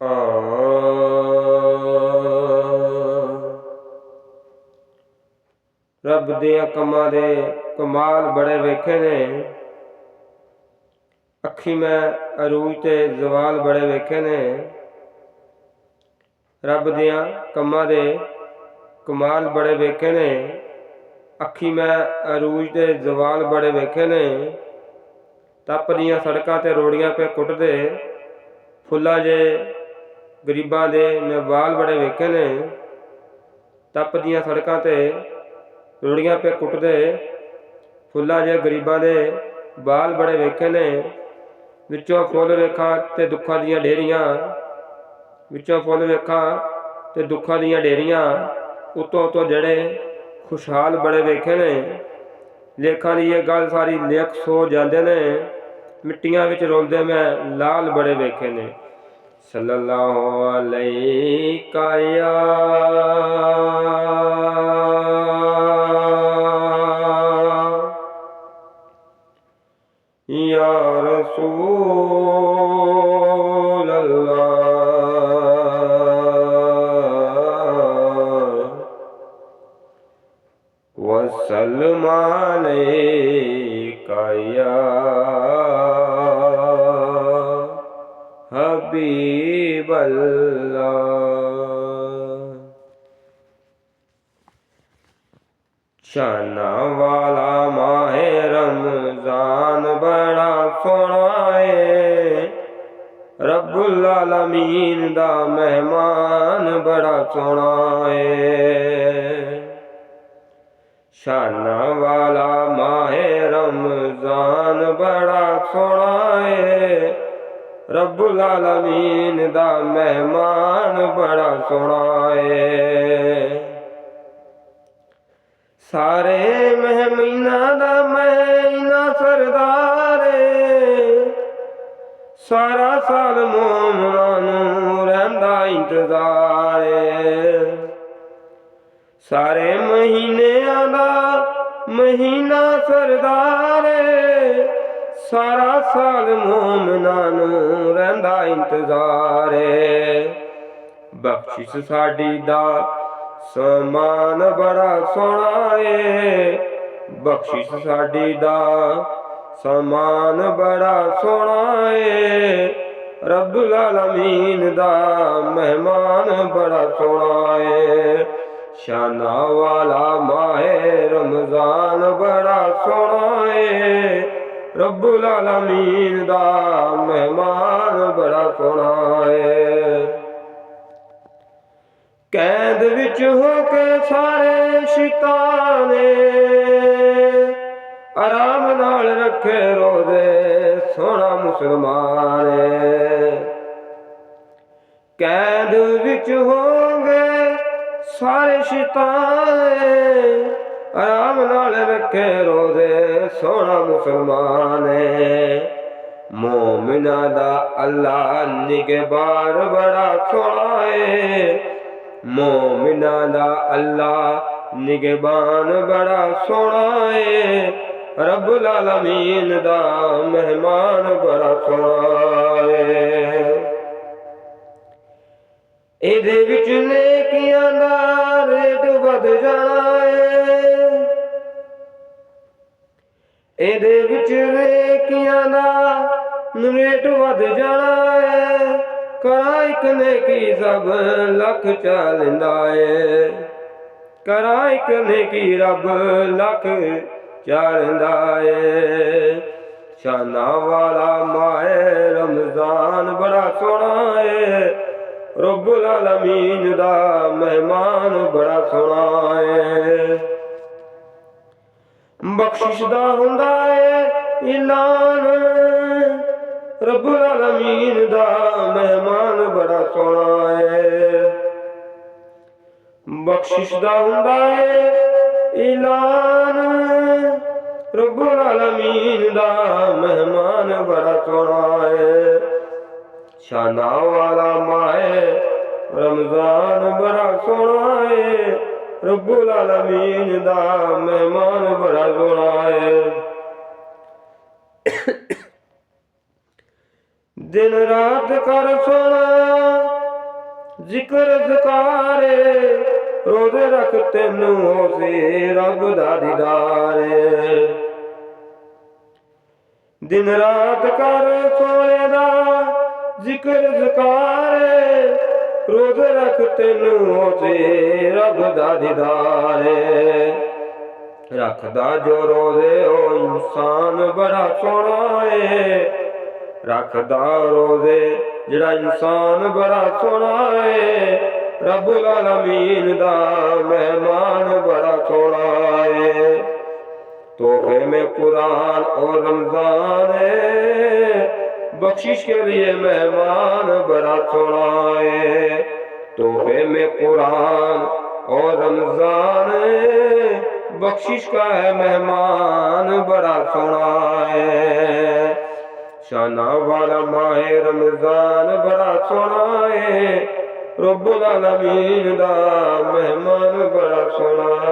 रब दियां कमां दे कमाल बड़े वेखे ने, अखी मैं अरूज ते जवाल बड़े वेखे ने। रब दियां कमां दे कमाल बड़े वेखे ने, अखी मैं अरूज ते जवाल बड़े वेखे ने। तप दियां सड़कां ते रोड़ियां पे कुटदे, फुल्ला जे गरीबां दे मैं वाल बड़े वेखे ने। तप दियां सड़कां ते रोड़ियां पे कुटदे, फुल्ला जे गरीबां दे बाल बड़े वेखे ने। विचों फुल वेखां ते दुखां दियां ढेरियां, विचों फुल वेखां ते दुखां दियां ढेरियां। उतों उतों जड़े खुशहाल बड़े वेखे ने। लेखां दी ये गल सारी लेख सो जांदे ने, मिट्टियां विच रोंदे मैं लाल बड़े वेखे ने। सल्लल्लाहु अलैका या रसूल अल्लाह वसल्लम अलैका या हबीब अल्लाह। शाना वाला माहे रमजान बड़ा सोहना है, रब्बुल आलमीन दा मेहमान बड़ा सोहना है। शाना वाला माहे रमजान बड़ा सोहना है, रब्बुल आलमीन दा मेहमान बड़ा सोहना है। सारे महमीना दा महीना सरदार है, सारा साल मोमनां नूं रहिंदा इंतजार है। सारे महीनियां दा महीना सरदार है, सारा साल मोमनां नूं रहिंदा इंतजार है। बख्शिश साडी दा समान बड़ा सोहना है, बख्शिश साडी दा समान बड़ा सोहना है, रब्बुल आलमीन दा मेहमान बड़ा सोहना है। शाना वाला माहे रमजान बड़ा सोहना है, रब्बुल आलमीन दा मेहमान बड़ा सोहना है। कैद विच हो के सारे शैताने, आराम नाल रखे रोज़े सोहना मुसलमान। कैद विच होंगे सारे शैताने, आराम नाल रखे रोज़े सोहना मुसलमान। मोमिना दा अल्लाह निगहबान बड़ा सोहना है, मोमिना दा अल्लाह निगहबान बड़ा सोहना है, रब्बुल आलमीन दा मेहमान बड़ा सोहना है। इहदे विच नेकियां दा रेट वध जाना है, इहदे विच नेकियां दा रेट वध जाना है। करा इक नेकी सब लख चलदा है, करा इक नेकी रब लख चलदा है। शाना वाला माहे रमजान बड़ा सोहना है, रब्बुल आलमीन दा मेहमान बड़ा सोहना है। बख्शिश दा हुंदा है ऐलान, रब्बुल आलमीन दा मेहमान बड़ा सोहना है। बख्शिश दा हुंदा है ऐलान, रब्बुल आलमीन दा मेहमान बड़ा सोहना है। शाना वाला माहे रमजान बड़ा सोहना है, रब्बुल आलमीन दा मेहमान बड़ा सोहना है। दिन रात कर सोना जिक्र ज़कारे, रोज़ रख तैनू होसी रब दा दीदारे। दिन रात कर सोने दा जिक्र ज़कारे, रोज़ रख तैनू होसी रब दा दीदारे। रखदा जो रोज़े ओ इंसान बड़ा सोहना है, रखदा रोज़े जिहड़ा इंसान बड़ा सोहना है, रब्बुल आलमीन दा मेहमान बड़ा सोहना है। तोहफे में कुरान और रमज़ान है, बख्शिश के लिए मेहमान बड़ा सोहना है। तोहफे में कुरान और रमज़ान है, बख्शिश का है मेहमान बड़ा सोहना है। शाना वाला माहे रमज़ान बड़ा सोहना है, रब्बुल आलमीन दा मेहमान बड़ा सोहना